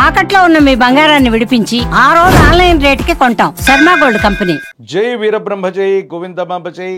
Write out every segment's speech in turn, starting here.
తాకట్లో ఉన్న మీ బంగారాన్ని విడిపించి ఆ రోజు ఆన్లైన్ రేటుకి కొంటాం. Sharma gold company. జై వీరబ్రహ్మ జై గోవిందమాంబ జై.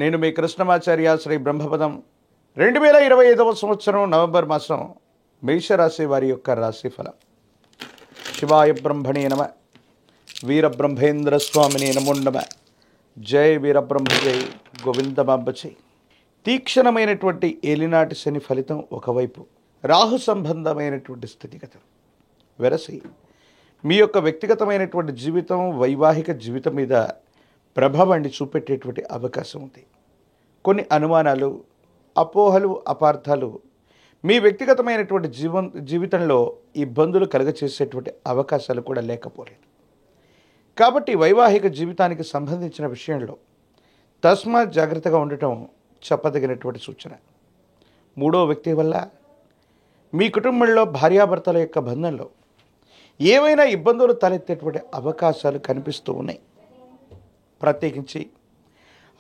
నేను మీ కృష్ణమాచార్య శ్రీ బ్రహ్మపదం. 2025 సంవత్సరం నవంబర్ మాసం మేషరాశి వారి యొక్క రాశిఫలం. శివాయ బ్రహ్మణే నమ, వీరబ్రహ్మేంద్ర స్వామిని నమో నమ. జై వీరబ్రహ్మ జై గోవిందమాంబ జై. తీక్షణమైనటువంటి ఏలినాటి శని ఫలితం ఒకవైపు, రాహు సంబంధమైనటువంటి స్థితిగతులు వెరసి మీ యొక్క వ్యక్తిగతమైనటువంటి జీవితం, వైవాహిక జీవితం మీద ప్రభావాన్ని చూపెట్టేటువంటి అవకాశం ఉంది. కొన్ని అనుమానాలు, అపోహలు, అపార్థాలు మీ వ్యక్తిగతమైనటువంటి జీవితంలో ఇబ్బందులు కలుగచేసేటువంటి అవకాశాలు కూడా లేకపోలేదు. కాబట్టి వైవాహిక జీవితానికి సంబంధించిన విషయంలో తస్మాత్ జాగ్రత్తగా ఉండటం చెప్పదగినటువంటి సూచన. మూడో వ్యక్తి వల్ల మీ కుటుంబంలో భార్యాభర్తల యొక్క బంధంలో ఏవైనా ఇబ్బందులు తలెత్తేటువంటి అవకాశాలు కనిపిస్తూ ఉన్నాయి. ప్రత్యేకించి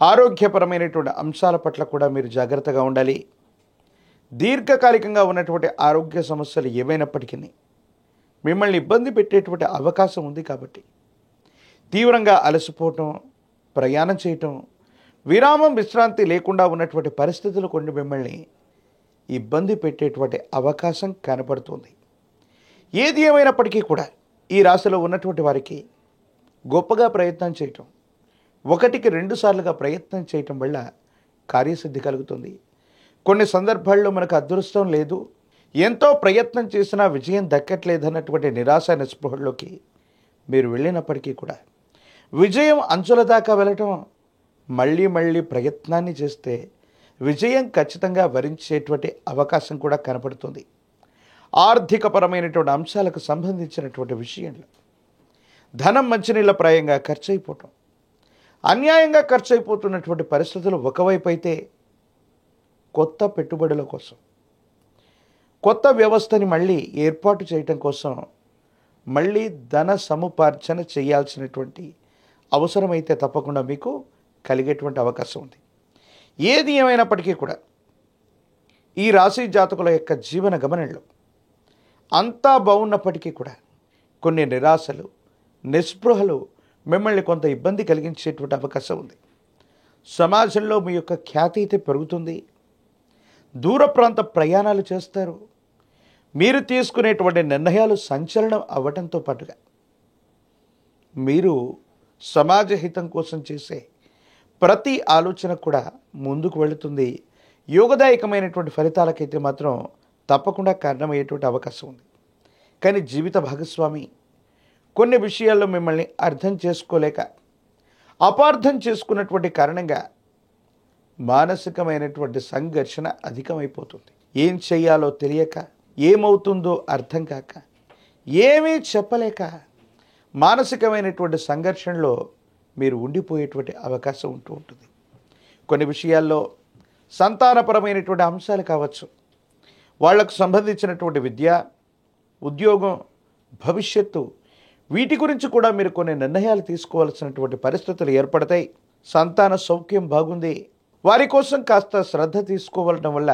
ఆరోగ్యపరమైనటువంటి అంశాల పట్ల కూడా మీరు జాగ్రత్తగా ఉండాలి. దీర్ఘకాలికంగా ఉన్నటువంటి ఆరోగ్య సమస్యలు ఏవైనప్పటికీ మిమ్మల్ని ఇబ్బంది పెట్టేటువంటి అవకాశం ఉంది. కాబట్టి తీవ్రంగా అలసిపోవటం, ప్రయాణం చేయటం, విరామం, విశ్రాంతి లేకుండా ఉన్నటువంటి పరిస్థితులు కొన్ని మిమ్మల్ని ఇబ్బంది పెట్టేటువంటి అవకాశం కనపడుతుంది. ఏది ఏమైనప్పటికీ కూడా ఈ రాశిలో ఉన్నటువంటి వారికి గొప్పగా ప్రయత్నం చేయటం, 1కి 2 సార్లుగా ప్రయత్నం చేయటం వల్ల కార్యసిద్ధి కలుగుతుంది. కొన్ని సందర్భాల్లో మనకు అదృష్టం లేదు, ఎంతో ప్రయత్నం చేసినా విజయం దక్కట్లేదన్నటువంటి నిరాశ నిస్పృహల్లోకి మీరు వెళ్ళినప్పటికీ కూడా విజయం అంచుల దాకా వెళ్ళటం, మళ్ళీ ప్రయత్నాన్ని చేస్తే విజయం ఖచ్చితంగా వరించేటువంటి అవకాశం కూడా కనపడుతుంది. ఆర్థికపరమైనటువంటి అంశాలకు సంబంధించినటువంటి విషయంలో ధనం మంచినీళ్ళ ప్రాయంగా ఖర్చు అయిపోవటం, అన్యాయంగా ఖర్చు అయిపోతున్నటువంటి పరిస్థితులు ఒకవైపు అయితే, కొత్త పెట్టుబడుల కోసం, కొత్త వ్యవస్థని మళ్ళీ ఏర్పాటు చేయటం కోసం మళ్ళీ ధన సముపార్జన చేయాల్సినటువంటి అవసరమైతే తప్పకుండా మీకు కలిగేటువంటి అవకాశం ఉంది. ఏది ఏమైనప్పటికీ కూడా ఈ రాశి జాతకుల యొక్క జీవన గమనంలో అంతా బాగున్నప్పటికీ కూడా కొన్ని నిరాశలు, నిస్పృహలు మిమ్మల్ని కొంత ఇబ్బంది కలిగించేటువంటి అవకాశం ఉంది. సమాజంలో మీ యొక్క ఖ్యాతి అయితే పెరుగుతుంది. దూర ప్రాంత ప్రయాణాలు చేస్తారు. మీరు తీసుకునేటువంటి నిర్ణయాలు సంచలనం అవ్వడంతో పాటుగా మీరు సమాజ హితం కోసం చేసే ప్రతి ఆలోచన కూడా ముందుకు వెళుతుంది. యోగదాయకమైనటువంటి ఫలితాలకైతే మాత్రం తప్పకుండా కారణమయ్యేటువంటి అవకాశం ఉంది. కానీ జీవిత భాగస్వామి కొన్ని విషయాల్లో మిమ్మల్ని అర్థం చేసుకోలేక, అపార్థం చేసుకున్నటువంటి కారణంగా మానసికమైనటువంటి సంఘర్షణ అధికమైపోతుంది. ఏం చేయాలో తెలియక, ఏమవుతుందో అర్థం కాక, ఏమీ చెప్పలేక మానసికమైనటువంటి సంఘర్షణలో మీరు ఉండిపోయేటువంటి అవకాశం ఉంటూ ఉంటుంది. కొన్ని విషయాల్లో సంతానపరమైనటువంటి అంశాలు కావచ్చు, వాళ్లకు సంబంధించినటువంటి విద్య, ఉద్యోగం, భవిష్యత్తు, వీటి గురించి కూడా మీరు కొన్ని నిర్ణయాలు తీసుకోవాల్సినటువంటి పరిస్థితులు ఏర్పడతాయి. సంతాన సౌఖ్యం బాగుంది, వారి కోసం కాస్త శ్రద్ధ తీసుకోవడం వల్ల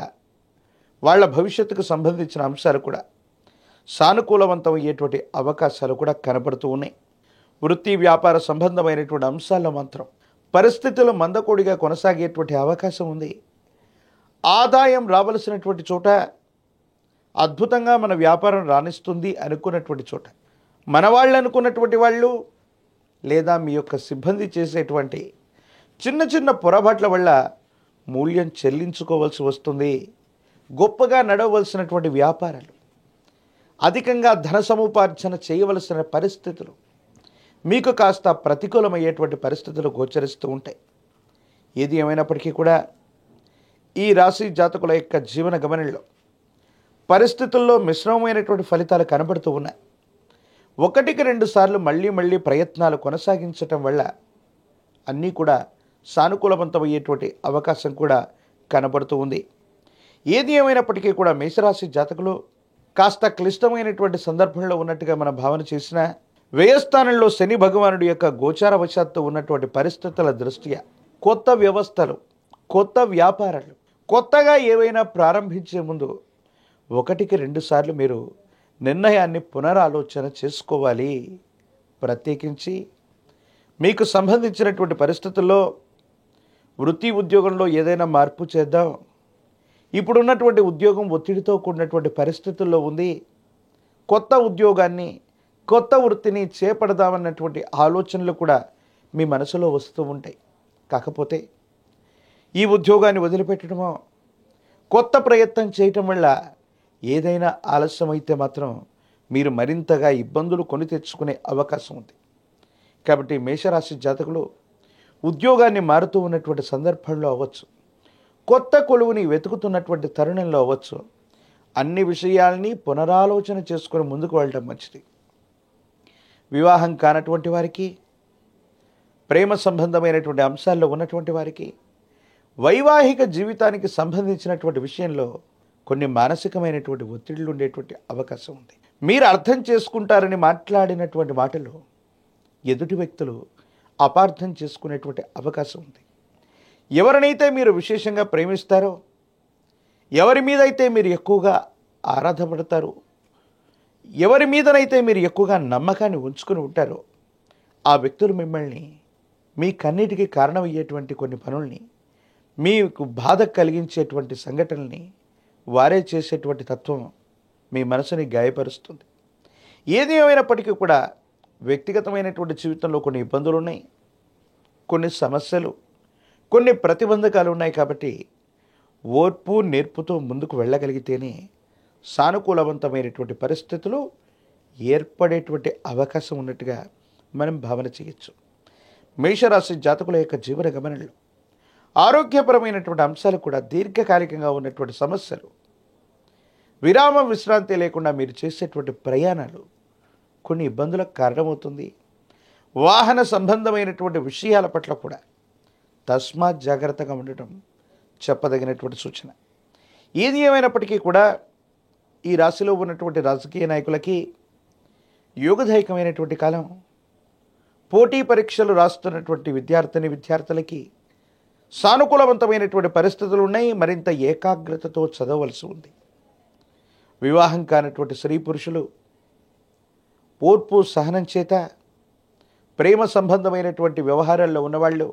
వాళ్ళ భవిష్యత్తుకు సంబంధించిన అంశాలు కూడా సానుకూలవంతం అయ్యేటువంటి అవకాశాలు కూడా కనబడుతూ ఉన్నాయి. వృత్తి, వ్యాపార సంబంధమైనటువంటి అంశాల్లో మాత్రం పరిస్థితులు మందకోడిగా కొనసాగేటువంటి అవకాశం ఉంది. ఆదాయం రావలసినటువంటి చోట, అద్భుతంగా మన వ్యాపారం రాణిస్తుంది అనుకున్నటువంటి చోట, మన వాళ్ళు అనుకున్నటువంటి వాళ్ళు లేదా మీ యొక్క సిబ్బంది చేసేటువంటి చిన్న చిన్న పొరపాట్ల వల్ల మూల్యం చెల్లించుకోవాల్సి వస్తుంది. గొప్పగా నడవలసినటువంటి వ్యాపారాలు, అధికంగా ధన సముపార్జన చేయవలసిన పరిస్థితులు మీకు కాస్త ప్రతికూలమయ్యేటువంటి పరిస్థితులు గోచరిస్తూ ఉంటాయి. ఏది ఏమైనప్పటికీ కూడా ఈ రాశి జాతకుల యొక్క జీవన గమనంలో పరిస్థితుల్లో మిశ్రమమైనటువంటి ఫలితాలు కనబడుతూ ఉన్నాయి. 1కి 2 సార్లు మళ్ళీ ప్రయత్నాలు కొనసాగించటం వల్ల అన్నీ కూడా సానుకూలవంతమయ్యేటువంటి అవకాశం కూడా కనబడుతూ ఉంది. ఏది ఏమైనప్పటికీ కూడా మేషరాశి జాతకులు కాస్త క్లిష్టమైనటువంటి సందర్భంలో ఉన్నట్టుగా మనం భావన చేసినా, వ్యయస్థానంలో శని భగవానుడి యొక్క గోచారవశాత్తు ఉన్నటువంటి పరిస్థితుల దృష్ట్యా కొత్త వ్యవస్థలు, కొత్త వ్యాపారాలు, కొత్తగా ఏవైనా ప్రారంభించే ముందు 1కి 2 సార్లు మీరు నిర్ణయాన్ని పునరాలోచన చేసుకోవాలి. ప్రత్యేకించి మీకు సంబంధించినటువంటి పరిస్థితుల్లో వృత్తి ఉద్యోగంలో ఏదైనా మార్పు చేద్దాం, ఇప్పుడున్నటువంటి ఉద్యోగం ఒత్తిడితో కూడినటువంటి పరిస్థితుల్లో ఉంది, కొత్త ఉద్యోగాన్ని కొత్త వృత్తిని చేపడదామన్నటువంటి ఆలోచనలు కూడా మీ మనసులో వస్తూ ఉంటాయి. కాకపోతే ఈ ఉద్యోగాన్ని వదిలిపెట్టడమో కొత్త ప్రయత్నం చేయటం వల్ల ఏదైనా ఆలస్యమైతే మాత్రం మీరు మరింతగా ఇబ్బందులు కొని తెచ్చుకునే అవకాశం ఉంది. కాబట్టి మేషరాశి జాతకులు ఉద్యోగాన్ని మారుతూ ఉన్నటువంటి సందర్భంలో అవ్వచ్చు, కొత్త కొలువుని వెతుకుతున్నటువంటి తరుణంలో అవ్వచ్చు, అన్ని విషయాల్ని పునరాలోచన చేసుకుని ముందుకు వెళ్ళడం మంచిది. వివాహం కానటువంటి వారికి, ప్రేమ సంబంధమైనటువంటి అంశాల్లో ఉన్నటువంటి వారికి, వైవాహిక జీవితానికి సంబంధించినటువంటి విషయంలో కొన్ని మానసికమైనటువంటి ఒత్తిళ్లు ఉండేటువంటి అవకాశం ఉంది. మీరు అర్థం చేసుకుంటారని మాట్లాడినటువంటి మాటలు ఎదుటి వ్యక్తులు అపార్థం చేసుకునేటువంటి అవకాశం ఉంది. ఎవరినైతే మీరు విశేషంగా ప్రేమిస్తారో, ఎవరి మీదైతే మీరు ఎక్కువగా ఆరాధపడతారో, ఎవరి మీదనైతే మీరు ఎక్కువగా నమ్మకాన్ని ఉంచుకొని ఉంటారో, ఆ వ్యక్తులు మిమ్మల్ని మీ కన్నిటికి కారణమయ్యేటువంటి కొన్ని పనుల్ని, మీకు బాధ కలిగించేటువంటి సంఘటనల్ని వారే చేసేటువంటి తత్వం మీ మనసుని గాయపరుస్తుంది. ఏది ఏమైనప్పటికీ కూడా వ్యక్తిగతమైనటువంటి జీవితంలో కొన్ని ఇబ్బందులు ఉన్నాయి, కొన్ని సమస్యలు, కొన్ని ప్రతిబంధకాలు ఉన్నాయి. కాబట్టి ఓర్పు నేర్పుతో ముందుకు వెళ్ళగలిగితేనే సానుకూలవంతమైనటువంటి పరిస్థితులు ఏర్పడేటువంటి అవకాశం ఉన్నట్టుగా మనం భావన చేయొచ్చు. మేషరాశి జాతకుల యొక్క జీవన గమనంలో ఆరోగ్యపరమైనటువంటి అంశాలు కూడా దీర్ఘకాలికంగా ఉన్నటువంటి సమస్యలు, విరామం విశ్రాంతి లేకుండా మీరు చేసేటువంటి ప్రయాణాలు కొన్ని ఇబ్బందులకు కారణమవుతుంది. వాహన సంబంధమైనటువంటి విషయాల పట్ల కూడా తస్మాత్ జాగ్రత్తగా ఉండటం చెప్పదగినటువంటి సూచన. ఏది ఏమైనప్పటికీ కూడా ఈ రాశిలో ఉన్నటువంటి రాజకీయ నాయకులకి యోగదాయకమైనటువంటి కాలం. పోటీ పరీక్షలు రాస్తున్నటువంటి విద్యార్థులకి సానుకూలవంతమైనటువంటి పరిస్థితులు ఉన్నాయి. మరింత ఏకాగ్రతతో చదవలసి ఉంది. వివాహం కానటువంటి స్త్రీ పురుషులు ఓర్పు సహనం చేత ప్రేమ సంబంధమైనటువంటి వ్యవహారాల్లో ఉన్నవాళ్ళు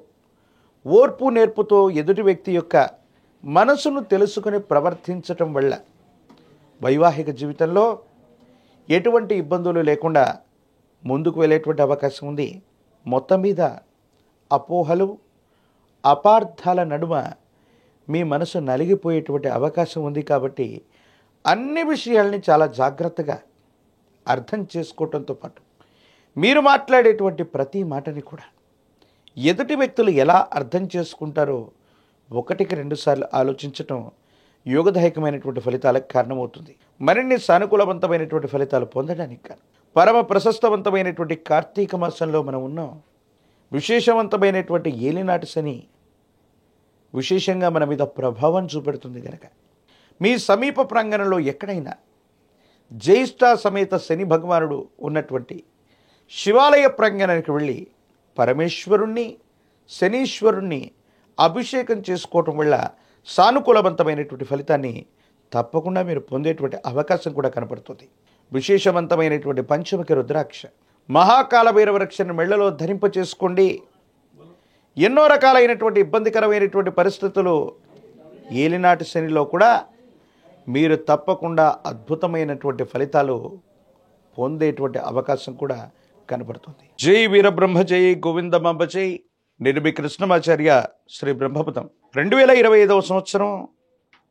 ఓర్పు నేర్పుతో ఎదుటి వ్యక్తి యొక్క మనసును తెలుసుకుని ప్రవర్తించటం వల్ల వైవాహిక జీవితంలో ఎటువంటి ఇబ్బందులు లేకుండా ముందుకు వెళ్ళేటువంటి అవకాశం ఉంది. మొత్తం మీద అపోహలు, అపార్థాల నడుమ మీ మనసు నలిగిపోయేటువంటి అవకాశం ఉంది. కాబట్టి అన్ని విషయాల్ని చాలా జాగ్రత్తగా అర్థం చేసుకోవటంతో పాటు మీరు మాట్లాడేటువంటి ప్రతి మాటని కూడా ఎదుటి వ్యక్తులు ఎలా అర్థం చేసుకుంటారో ఒకటికి 2 సార్లు ఆలోచించటం యోగదాయకమైనటువంటి ఫలితాలకు కారణమవుతుంది. మరిన్ని సానుకూలవంతమైనటువంటి ఫలితాలు పొందడానికి కాను పరమ ప్రశస్తవంతమైనటువంటి కార్తీక మాసంలో మనం ఉన్నాం. విశేషవంతమైనటువంటి ఏలినాటి శని విశేషంగా మన మీద ప్రభావం చూపెడుతుంది కనుక మీ సమీప ప్రాంగణంలో ఎక్కడైనా జ్యేష్ఠ సమేత శని భగవానుడు ఉన్నటువంటి శివాలయ ప్రాంగణానికి వెళ్ళి పరమేశ్వరుణ్ణి, శనీశ్వరుణ్ణి అభిషేకం చేసుకోవటం వల్ల సానుకూలవంతమైనటువంటి ఫలితాన్ని తప్పకుండా మీరు పొందేటువంటి అవకాశం కూడా కనపడుతుంది. విశేషవంతమైనటువంటి పంచముఖి రుద్రాక్ష మహాకాల భైరవ రక్షను మెళ్లలో ధరింప చేసుకోండి. ఎన్నో రకాలైనటువంటి ఇబ్బందికరమైనటువంటి పరిస్థితులు ఏలినాటి శనిలో కూడా మీరు తప్పకుండా అద్భుతమైనటువంటి ఫలితాలు పొందేటువంటి అవకాశం కూడా కనపడుతుంది. జై వీరబ్రహ్మ జై గోవిందమాంబ జై. నేను మీ కృష్ణమాచార్య శ్రీ బ్రహ్మపదం. 2025వ సంవత్సరం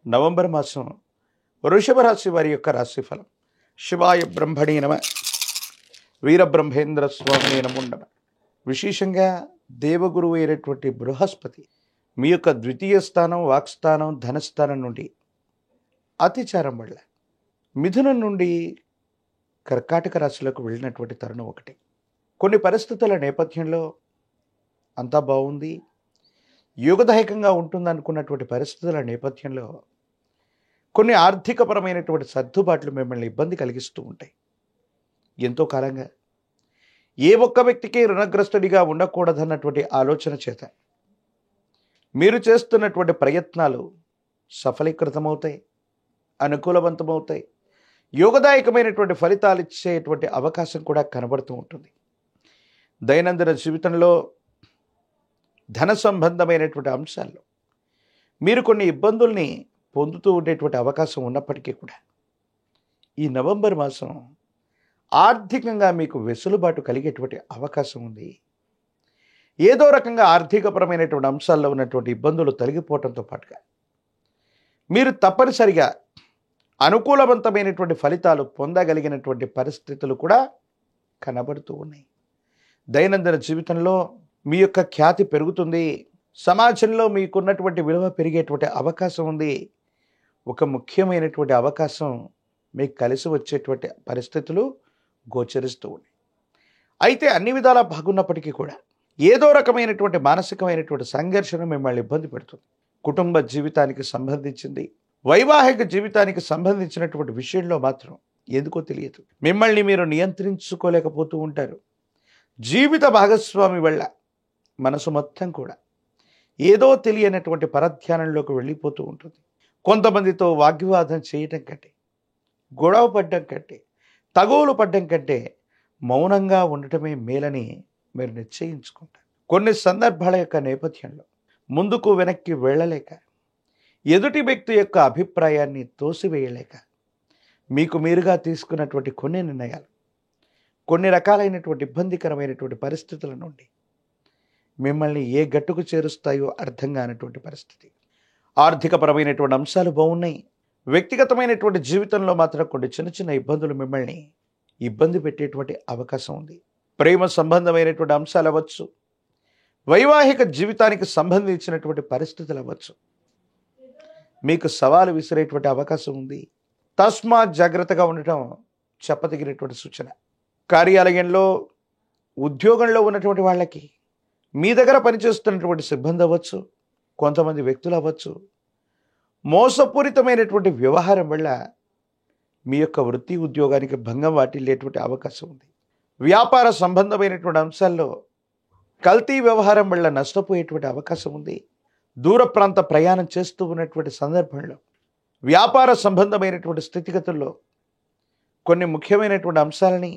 నవంబర్ మాసం వృషభ రాశి వారి యొక్క రాశిఫలం. శివాయ బ్రహ్మణే నమ, వీరబ్రహ్మేంద్ర స్వామి నమో నమ. విశేషంగా దేవగురువు అయినటువంటి బృహస్పతి మీ యొక్క ద్వితీయ స్థానం, వాక్స్థానం, ధనస్థానం నుండి అతిచారం వల్ల మిథునం నుండి కర్కాటక రాశిలోకి వెళ్ళినటువంటి తరుణం ఒకటి. కొన్ని పరిస్థితుల నేపథ్యంలో అంతా బాగుంది, యోగదాయకంగా ఉంటుందనుకున్నటువంటి పరిస్థితుల నేపథ్యంలో కొన్ని ఆర్థికపరమైనటువంటి సర్దుబాట్లు మిమ్మల్ని ఇబ్బంది కలిగిస్తూ ఉంటాయి. ఎంతో కాలంగా ఏ ఒక్క వ్యక్తికి రుణగ్రస్తుడిగా ఉండకూడదన్నటువంటి ఆలోచన చేత మీరు చేస్తున్నటువంటి ప్రయత్నాలు సఫలీకృతమవుతాయి, అనుకూలవంతమవుతాయి. యోగదాయకమైనటువంటి ఫలితాలు ఇచ్చేటువంటి అవకాశం కూడా కనబడుతూ ఉంటుంది. దైనందిన జీవితంలో ధన సంబంధమైనటువంటి అంశాల్లో మీరు కొన్ని ఇబ్బందుల్ని పొందుతూ ఉండేటువంటి అవకాశం ఉన్నప్పటికీ కూడా ఈ నవంబర్ మాసం ఆర్థికంగా మీకు వెసులుబాటు కలిగేటువంటి అవకాశం ఉంది. ఏదో రకంగా ఆర్థికపరమైనటువంటి అంశాల్లో ఉన్నటువంటి ఇబ్బందులు తొలగిపోవడంతో పాటుగా మీరు తప్పనిసరిగా అనుకూలవంతమైనటువంటి ఫలితాలు పొందగలిగినటువంటి పరిస్థితులు కూడా కనబడుతూ ఉన్నాయి. దైనందిన జీవితంలో మీ యొక్క ఖ్యాతి పెరుగుతుంది. సమాజంలో మీకున్నటువంటి విలువ పెరిగేటువంటి అవకాశం ఉంది. ఒక ముఖ్యమైనటువంటి అవకాశం మీకు కలిసి వచ్చేటువంటి పరిస్థితులు గోచరిస్తూ ఉన్నాయి. అయితే అన్ని విధాలా బాగున్నప్పటికీ కూడా ఏదో రకమైనటువంటి మానసికమైనటువంటి సంఘర్షణ మిమ్మల్ని ఇబ్బంది పెడుతుంది. కుటుంబ జీవితానికి సంబంధించింది, వైవాహిక జీవితానికి సంబంధించినటువంటి విషయంలో మాత్రం ఎందుకో తెలియదు మిమ్మల్ని మీరు నియంత్రించుకోలేకపోతూ ఉంటారు. జీవిత భాగస్వామి వల్ల మనసు మొత్తం కూడా ఏదో తెలియనటువంటి పరధ్యానంలోకి వెళ్ళిపోతూ ఉంటుంది. కొంతమందితో వాగ్వివాదం చేయటం కంటే, గొడవ పడ్డం కంటే, తగువులు పడ్డం కంటే మౌనంగా ఉండటమే మేలని మీరు నిశ్చయించుకుంటారు. కొన్ని సందర్భాల యొక్క నేపథ్యంలో ముందుకు వెనక్కి వెళ్ళలేక, ఎదుటి వ్యక్తి యొక్క అభిప్రాయాన్ని తోసివేయలేక మీకు మీరుగా తీసుకున్నటువంటి కొన్ని నిర్ణయాలు కొన్ని రకాలైనటువంటి ఇబ్బందికరమైనటువంటి పరిస్థితుల నుండి మిమ్మల్ని ఏ గట్టుకు చేరుస్తాయో అర్థం కానటువంటి పరిస్థితి. ఆర్థికపరమైనటువంటి అంశాలు బాగున్నాయి. వ్యక్తిగతమైనటువంటి జీవితంలో మాత్రం కొన్ని చిన్న చిన్న ఇబ్బందులు మిమ్మల్ని ఇబ్బంది పెట్టేటువంటి అవకాశం ఉంది. ప్రేమ సంబంధమైనటువంటి అంశాలు అవ్వచ్చు, వైవాహిక జీవితానికి సంబంధించినటువంటి పరిస్థితులు అవ్వచ్చు, మీకు సవాలు విసిరేటువంటి అవకాశం ఉంది. తస్మాత్ జాగ్రత్తగా ఉండటం చెప్పదగినటువంటి సూచన. కార్యాలయంలో ఉద్యోగంలో ఉన్నటువంటి వాళ్ళకి, మీ దగ్గర పనిచేస్తున్నటువంటి సిబ్బంది అవ్వచ్చు, కొంతమంది వ్యక్తులు అవ్వచ్చు, మోసపూరితమైనటువంటి వ్యవహారం వల్ల మీ యొక్క వృత్తి ఉద్యోగానికి భంగం వాటిల్లేటువంటి అవకాశం ఉంది. వ్యాపార సంబంధమైనటువంటి అంశాల్లో కల్తీ వ్యవహారం వల్ల నష్టపోయేటువంటి అవకాశం ఉంది. దూర ప్రాంత ప్రయాణం చేస్తూ ఉన్నటువంటి సందర్భంలో వ్యాపార సంబంధమైనటువంటి స్థితిగతుల్లో కొన్ని ముఖ్యమైనటువంటి అంశాలని,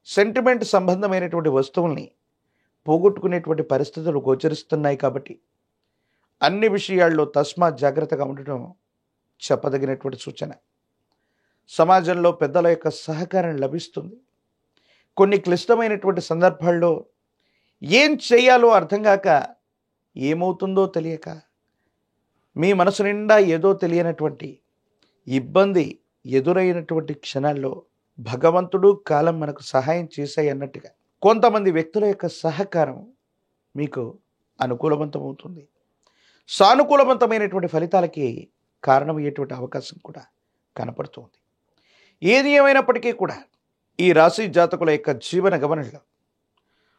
సెంటిమెంట్ సంబంధమైనటువంటి వస్తువుల్ని పోగొట్టుకునేటువంటి పరిస్థితులు గోచరిస్తున్నాయి. కాబట్టి అన్ని విషయాల్లో తస్మాత్ జాగ్రత్తగా ఉండటం చెప్పదగినటువంటి సూచన. సమాజంలో పెద్దల యొక్క సహకారం లభిస్తుంది. కొన్ని క్లిష్టమైనటువంటి సందర్భాల్లో ఏం చేయాలో అర్థం కాక, ఏమవుతుందో తెలియక, మీ మనసు నిండా ఏదో తెలియనటువంటి ఇబ్బంది ఎదురైనటువంటి క్షణాల్లో భగవంతుడు, కాలం మనకు సహాయం చేశాయి అన్నట్టుగా కొంతమంది వ్యక్తుల యొక్క సహకారం మీకు అనుకూలవంతమవుతుంది. సానుకూలవంతమైనటువంటి ఫలితాలకి కారణమయ్యేటువంటి అవకాశం కూడా కనపడుతుంది. ఏది ఏమైనప్పటికీ కూడా ఈ రాశి జాతకుల యొక్క జీవన గమనంలో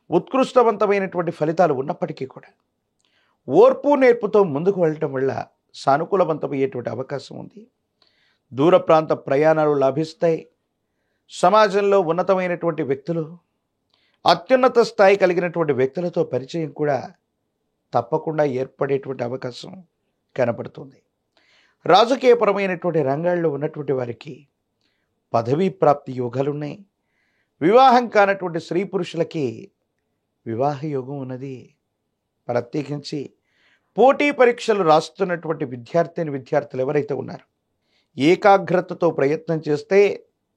ఉత్కృష్టవంతమైనటువంటి ఫలితాలు ఉన్నప్పటికీ కూడా ఓర్పు నేర్పుతో ముందుకు వెళ్ళటం వల్ల సానుకూలవంతమయ్యేటువంటి అవకాశం ఉంది. దూర ప్రాంత ప్రయాణాలు లాభిస్తాయి. సమాజంలో ఉన్నతమైనటువంటి వ్యక్తులు, అత్యున్నత స్థాయి కలిగినటువంటి వ్యక్తులతో పరిచయం కూడా తప్పకుండా ఏర్పడేటువంటి అవకాశం కనపడుతుంది. రాజకీయపరమైనటువంటి రంగాల్లో ఉన్నటువంటి వారికి పదవీ ప్రాప్తి యోగాలున్నాయి. వివాహం కానటువంటి స్త్రీ పురుషులకి వివాహ యోగం ఉన్నది. ప్రత్యేకించి పోటీ పరీక్షలు రాస్తున్నటువంటి విద్యార్థులు ఎవరైతే ఉన్నారో ఏకాగ్రతతో ప్రయత్నం చేస్తే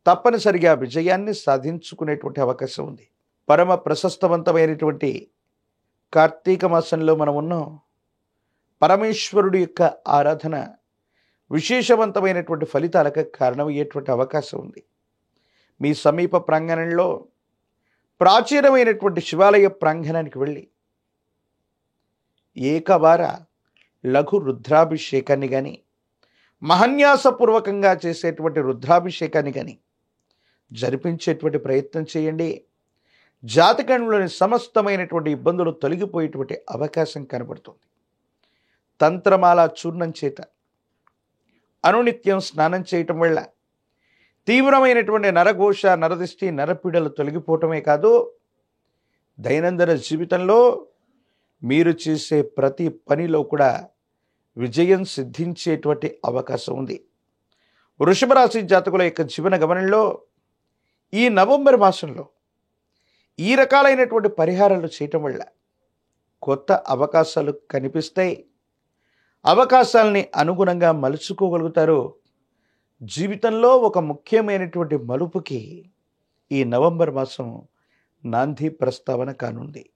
తప్పనిసరిగా విజయాన్ని సాధించుకునేటువంటి అవకాశం ఉంది. పరమ ప్రశస్తవంతమైనటువంటి కార్తీక మాసంలో మనం ఉన్నాం. పరమేశ్వరుడి యొక్క ఆరాధన విశేషవంతమైనటువంటి ఫలితాలకు కారణమయ్యేటువంటి అవకాశం ఉంది. మీ సమీప ప్రాంగణంలో ప్రాచీనమైనటువంటి శివాలయ ప్రాంగణానికి వెళ్ళి ఏకవార లఘు రుద్రాభిషేకాన్ని కానీ, మహన్యాసపూర్వకంగా చేసేటువంటి రుద్రాభిషేకాన్ని కానీ జరిపించేటువంటి ప్రయత్నం చేయండి. జాతకంలోని సమస్తమైనటువంటి ఇబ్బందులు తొలగిపోయేటువంటి అవకాశం కనబడుతుంది. తంత్రమాల చూర్ణం చేత అనునిత్యం స్నానం చేయటం వల్ల తీవ్రమైనటువంటి నరఘోష, నరదిష్టి, నరపీడలు తొలగిపోవటమే కాదు, దైనందిన జీవితంలో మీరు చేసే ప్రతి పనిలో కూడా విజయం సిద్ధించేటువంటి అవకాశం ఉంది. వృషభ రాశి జాతకుల యొక్క జీవన గమనంలో ఈ నవంబర్ మాసంలో ఈ రకాలైనటువంటి పరిహారాలు చేయటం వల్ల కొత్త అవకాశాలు కనిపిస్తాయి. అవకాశాలని అనుగుణంగా మలుచుకోగలుగుతారు. జీవితంలో ఒక ముఖ్యమైనటువంటి మలుపుకి ఈ నవంబర్ మాసం నాంది ప్రస్తావన కానుంది.